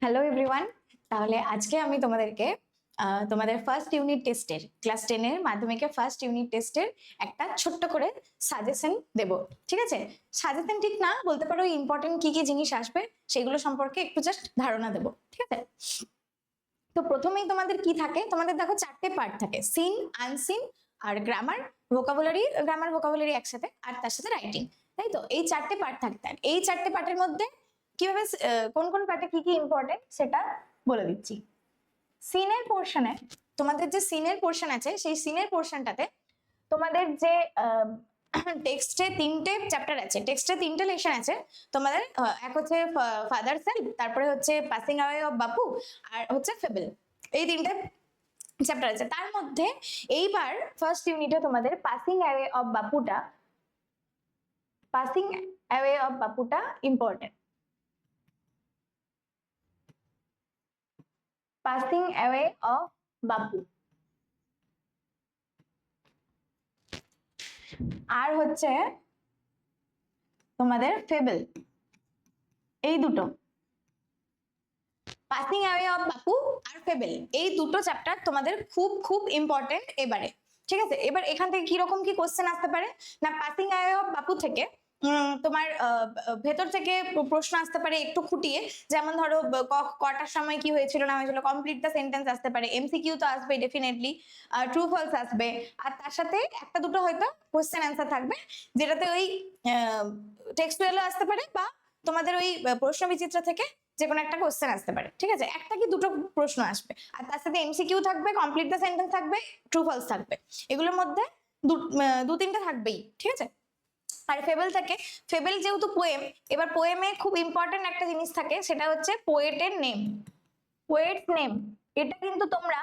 Hello everyone. তাহলে আজকে আমি তোমাদেরকে তোমাদের ফার্স্ট ইউনিট টেস্টের ক্লাস 10 এর মাধ্যমিকের ফার্স্ট ইউনিট টেস্টের একটা ছোট্ট করে সাজেশন দেব। ঠিক আছে, সাজেশন ঠিক না বলতে পারো, ইম্পর্টেন্ট কি কি জিনিস আসবে সেগুলো সম্পর্কে একটু জাস্ট ধারণা দেব। ঠিক আছে, তো প্রথমেই তোমাদের কি থাকে, তোমাদের দেখো চারটে পার্ট থাকে, সিন, আনসিন আর গ্রামার ভোকাবুলারি একসাথে, আর তার সাথে রাইটিং। তাই তো, এই চারটে পার্ট থাকতে, এই চারটে পার্টের মধ্যে কিভাবে কোন কোন পার্টে কি কি ইম্পর্টেন্ট সেটা বলে দিচ্ছি। সিনের পোর্শনে, তোমাদের যে সিনের পোর্শন আছে সেই সিনের পোর্শনটাতে তোমাদের যে টেক্সটে তিনটে চ্যাপ্টার আছে, টেক্সটে তিনটে লেসন আছে তোমাদের। এক হচ্ছে ফাদার সেলফ, তারপরে হচ্ছে পাসিং অ্যাওয়ে অফ বাপু, আর হচ্ছে ফেবল। এই তিনটে চ্যাপ্টার আছে। তার মধ্যে এইবার ফার্স্ট ইউনিটে তোমাদের পাসিং অ্যাওয়ে অফ বাপুটা important. Passing away of Bapu আর হচ্ছে তোমাদের ফেবল, এই দুটো, passing away of Bapu R fable, এই দুটো চ্যাপ্টার তোমাদের খুব খুব ইম্পর্টেন্ট এবারে। ঠিক আছে, এবার এখান থেকে কিরকম কি কোশ্চেন আসতে পারে না, পাসিং অ্যাওয়ে অফ বাপু থেকে তোমার ভেতর থেকে প্রশ্ন আসতে পারে একটু খুঁটিয়ে, যেমন ধরো কটার সময় কি হয়েছিল না হয়েছিল, কমপ্লিট দ্য সেন্টেন্স আসতে পারে, এমসিকিউ তো আসবে ডেফিনেটলি, ট্রু ফলস আসবে, আর তার সাথে একটা দুটো হয়তো কোশ্চেন অ্যান্সার থাকবে, যেটাতে ওই টেক্সটুয়ালও আসতে পারে বা তোমাদের ওই প্রশ্ন বিচিত্র থেকে যে কোনো একটা কোশ্চেন আসতে পারে। ঠিক আছে, একটা কি দুটো প্রশ্ন আসবে, আর তার সাথে এমসিকিউ থাকবে, কমপ্লিট দ্য সেন্টেন্স থাকবে, ট্রু ফলস থাকবে, এগুলোর মধ্যে দু তিনটা থাকবেই। ঠিক আছে, আর ফেবল থেকে, ফেবল যেহেতু পোয়েম, এবার পোয়েমে খুব ইম্পর্টেন্ট একটা জিনিস থাকে, সেটা হচ্ছে পোয়েটের নেম, পোয়েটস নেম। এটা কিন্তু তোমরা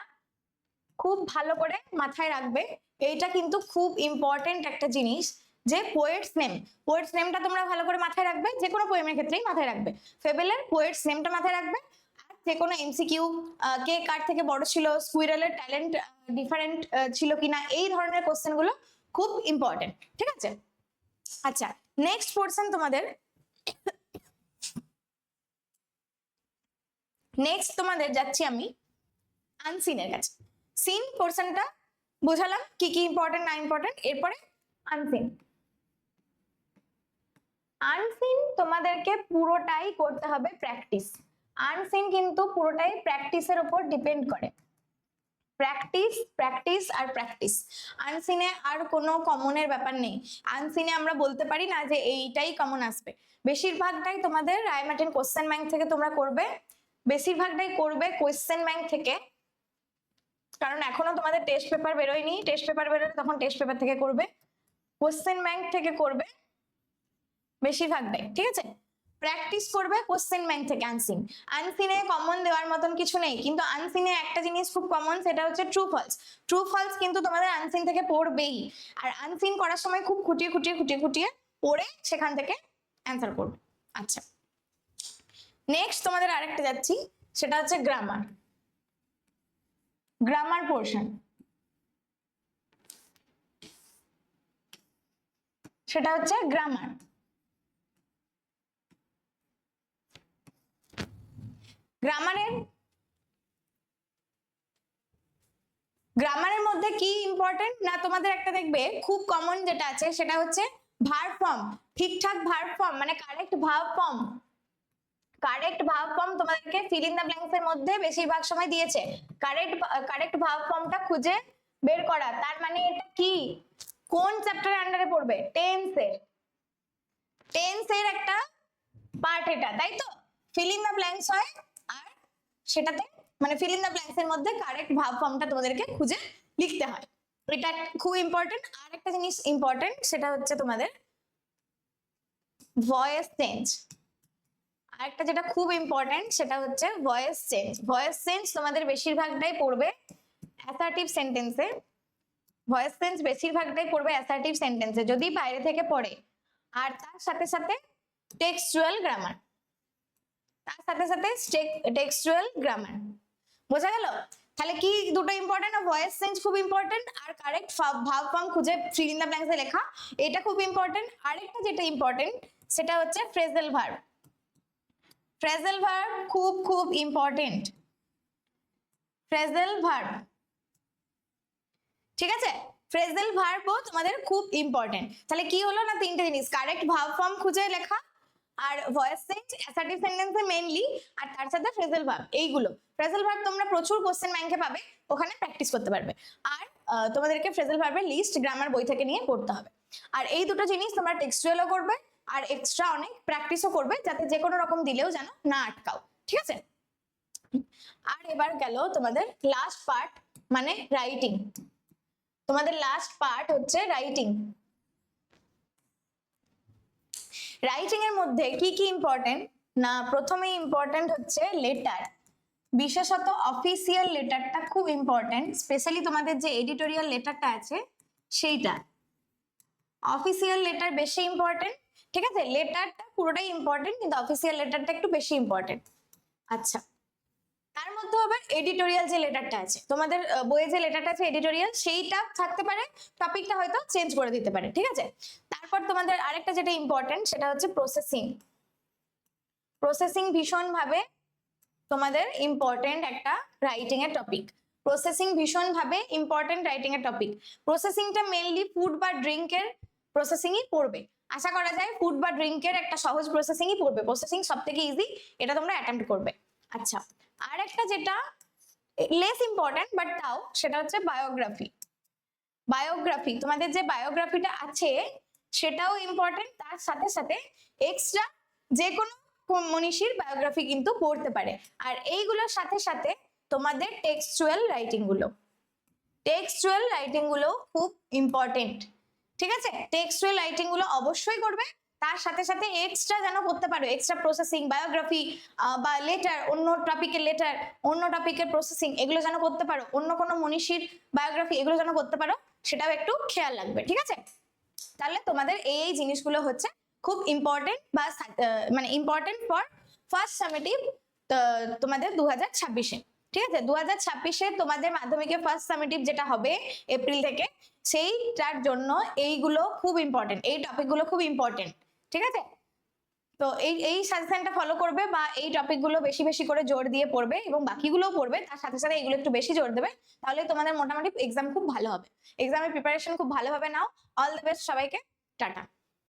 খুব ভালো করে মাথায় রাখবে, এইটা কিন্তু খুব ইম্পর্টেন্ট একটা জিনিস, যে পোয়েটস নেম, পোয়েটস নেমটা তোমরা ভালো করে মাথায় রাখবে, যে কোনো পোয়েমের ক্ষেত্রেই মাথায় রাখবে, ফেবেলের পোয়েটস নেমটা মাথায় রাখবে। আর যে কোনো এমসিকিউ, কে কার থেকে বড় ছিল, স্কুইরেলের ট্যালেন্ট ডিফারেন্ট ছিল কিনা, এই ধরনের কোশ্চেন গুলো খুব ইম্পর্টেন্ট। ঠিক আছে, আচ্ছা নেক্সট পোর্শন তোমাদের, নেক্সট তোমাদের যাচ্ছি আমি আনসিনের কাছে। সিন পোর্শনটা বোঝালাম কি কি ইম্পর্টেন্ট না ইম্পর্টেন্ট, এরপরে আনসিন। আনসিন তোমাদেরকে পুরোটাই করতে হবে প্র্যাকটিস। আনসিন কিন্তু পুরোটাই প্র্যাকটিসের উপর ডিপেন্ড করে, প্র্যাকটিস প্র্যাকটিস আর প্র্যাকটিস। আনসিনে আর কোনো কমনের ব্যাপার নেই, আনসিনে আমরা বলতে পারি না যে এইটাই কমন আসবে, বেশিরভাগটাই তোমাদের রায়মার্টিন কোশ্চেন ব্যাংক থেকে তোমরা করবে, বেশিরভাগটাই করবে কোশ্চেন ব্যাংক থেকে, কারণ এখনো তোমাদের টেস্ট পেপার বেরোয়নি, টেস্ট পেপার বেরোলে তখন টেস্ট পেপার থেকে করবে, কোশ্চেন ব্যাংক থেকে করবে বেশিরভাগটাই। ঠিক আছে, প্র্যাকটিস করবে কোশ্চেন ব্যাংক থেকে। আনসিন, আনসিনে কমন দেওয়ার মতন কিছু নেই, কিন্তু আনসিনে একটা জিনিস খুব কমন, সেটা হচ্ছে ট্রু ফলস। ট্রু ফলস কিন্তু তোমাদের আনসিন থেকে পড়বেই, আর আনসিন করার সময় খুব খুঁটিয়ে খুঁটিয়ে খুঁটিয়ে খুঁটিয়ে পড়ে সেখান থেকে অ্যান্সার করবে। আচ্ছা, নেক্সট তোমাদের আরেকটা যাচ্ছি, সেটা হচ্ছে গ্রামার, গ্রামার পোর্শন। সেটা হচ্ছে গ্রামার। গ্রামারের মধ্যে কি ইম্পর্টেন্ট না, তোমাদের একটা দেখবে খুব কমন যেটা আছে, সেটা হচ্ছে ভার্ব ফর্ম, ঠিকঠাক ভার্ব ফর্ম মানে correct verb form. Correct verb form তোমাদেরকে ফিল ইন দা ব্ল্যাঙ্কস এর মধ্যে বেশিরভাগ সময় দিয়েছে, কারেক্ট ভার্ব ফর্মটা খুঁজে বের করা। তার মানে এটা কি, কোন চ্যাপ্টারের আন্ডারে পড়বে, টেন্সের একটা পার্ট এটা, তাই তো। ফিল ইন দা ব্ল্যাঙ্কস হয়, আর সেটাতে মানে ফিল ইন দা ব্ল্যাঙ্কস এর মধ্যে কারেক্ট ভার্ব ফর্মটা তোমাদেরকে খুঁজে লিখতে হয়, এটা খুব ইম্পর্টেন্ট। আর একটা জিনিস ইম্পর্টেন্ট, সেটা হচ্ছে তোমাদের ভয়েস চেঞ্জ। আরেকটা যেটা খুব ইম্পর্টেন্ট, সেটা হচ্ছে ভয়েস চেঞ্জ। ভয়েস চেঞ্জ তোমাদের বেশিরভাগটাই পড়বে অ্যাসার্টিভ সেন্টেন্সে, ভয়েস চেঞ্জ বেশিরভাগটাই পড়বে অ্যাসার্টিভ সেন্টেন্সে যদি বাইরে থেকে পড়ে, আর তার সাথে সাথে টেক্সচুয়াল গ্রামার, তার সাথে সাথে টেক্সচুয়াল গ্রামার। বোঝা গেল? তাহলে কি দুটো ইম্পর্টেন্ট, ভয়েস চেঞ্জ খুব ইম্পর্টেন্ট, আর কারেক্ট ভার্ব ফর্ম খুঁজে ফিল ইন দা ব্ল্যাঙ্কস এ লেখা, এটা খুব ইম্পর্টেন্ট। আরেকটা যেটা ইম্পর্টেন্ট সেটা হচ্ছে ফ্রেজাল ভার্ব। ফ্রেজাল ভার্ব খুব খুব ইম্পর্টেন্ট, ফ্রেজাল ভার্ব, ঠিক আছে? ফ্রেজাল ভার্বও তোমাদের খুব ইম্পর্টেন্ট। তাহলে কি হলো না, তিনটে জিনিস, কারেক্ট ভার্ব ফর্ম খুঁজে লেখা, আর ভয়েস চেঞ্জ, অ্যাসার্টিভ সেন্টেন্সে মেইনলি, আর তার সাথে ফ্রেজাল ভার্ব। এইগুলো ফ্রেজাল ভার্ব তোমরা প্রচুর কোশ্চেন ব্যাংকে পাবে, ওখানে প্র্যাকটিস করতে পারবে। আর তোমাদেরকে ফ্রেজাল ভার্বের লিস্ট গ্রামার বই থেকে নিয়ে পড়তে হবে। আর এই দুটো জিনিস তোমরা টেক্সচুয়ালও করবে আর এক্সট্রা অনেক প্র্যাকটিসও করবে, যাতে যে কোনো রকম দিলেও যেন না আটকাও, ঠিক আছে? আর এবার গেল তোমাদের লাস্ট পার্ট, মানে রাইটিং। তোমাদের লাস্ট পার্ট হচ্ছে রাইটিং। রাইটিং এর মধ্যে কি কি ইম্পর্টেন্ট না, প্রথমে ইম্পর্টেন্ট হচ্ছে লেটার, বিশেষত অফিসিয়াল লেটারটা খুব ইম্পর্টেন্ট, স্পেশালি তোমাদের যে এডিটোরিয়াল লেটারটা আছে সেইটা, অফিসিয়াল লেটার বেশি ইম্পর্টেন্ট, ঠিক আছে? লেটারটা পুরোটাই ইম্পর্টেন্ট, কিন্তু অফিসিয়াল লেটারটা একটু বেশি ইম্পর্টেন্ট। আচ্ছা, তার মধ্যে আবার এডিটোরিয়াল যে লেটারটা আছে তোমাদের বইয়ে, যে লেটারটা আছে এডিটোরিয়াল, সেইটা থাকতে পারে, টপিকটা হয়তো চেঞ্জ করে দিতে পারে, ঠিক আছে? তারপর তোমাদের আরেকটা যেটা ইম্পর্টেন্ট সেটা হচ্ছে প্রসেসিং। প্রসেসিং ভীষণ ভাবে তোমাদের ইম্পর্টেন্ট একটা রাইটিং এর টপিক, প্রসেসিং ভীষণ ভাবে ইম্পর্টেন্ট রাইটিং এর টপিক। প্রসেসিংটা মেইনলি ফুড বা ড্রিঙ্কের প্রসেসিংই পড়বে, আশা করা যায় ফুড বা ড্রিঙ্কের একটা সহজ প্রসেসিংই পড়বে, প্রসেসিং সব থেকে ইজি, এটা তোমরা অ্যাটেম্প্ট করবে। আচ্ছা, আর একটা যেটা লেস ইম্পর্টেন্ট বাট তাও, সেটা হচ্ছে বায়োগ্রাফি। বায়োগ্রাফি, তোমাদের যে বায়োগ্রাফিটা আছে সেটাও ইম্পর্টেন্ট, তার সাথে সাথে এক্সট্রা যে কোনো মনীষীর বায়োগ্রাফি কিন্তু পড়তে পারে। আর এইগুলোর সাথে সাথে তোমাদের টেক্সচুয়াল রাইটিং গুলো, টেক্সচুয়াল রাইটিং গুলো খুব ইম্পর্টেন্ট, ঠিক আছে? টেক্সচুয়াল রাইটিং গুলো অবশ্যই করবে, তার সাথে সাথে এক্সট্রা যেন করতে পারো, এক্সট্রা প্রসেসিং, বায়োগ্রাফি বা লেটার, অন্য টপিকের লেটার, অন্য টপিকের প্রসেসিং, এগুলো যেন করতে পারো, অন্য কোনো মনীষীর বায়োগ্রাফি, এগুলো যেন করতে পারো, সেটাও একটু খেয়াল রাখবে, ঠিক আছে? তাহলে তোমাদের এই জিনিসগুলো হচ্ছে খুব ইম্পর্টেন্ট, বা মানে ইম্পর্টেন্ট ফর ফার্স্ট সামেটিভ তোমাদের 2026-এ, ঠিক আছে? 2026-এ তোমাদের মাধ্যমিকের ফার্স্ট সামেটিভ যেটা হবে এপ্রিল থেকে, সেইটার জন্য এইগুলো খুব ইম্পর্টেন্ট, এই টপিকগুলো খুব ইম্পর্টেন্ট, ঠিক আছে? তো এই সাজেশনটা ফলো করবে, বা এই টপিকগুলো বেশি বেশি করে জোর দিয়ে পড়বে, এবং বাকিগুলোও পড়বে, তার সাথে সাথে এগুলো একটু বেশি জোর দেবে, তাহলে তোমাদের মোটামুটি এক্সাম খুব ভালো হবে, এক্সামের প্রিপারেশন খুব ভালোভাবে নাও। অল দ্য বেস্ট সবাইকে, টাটা।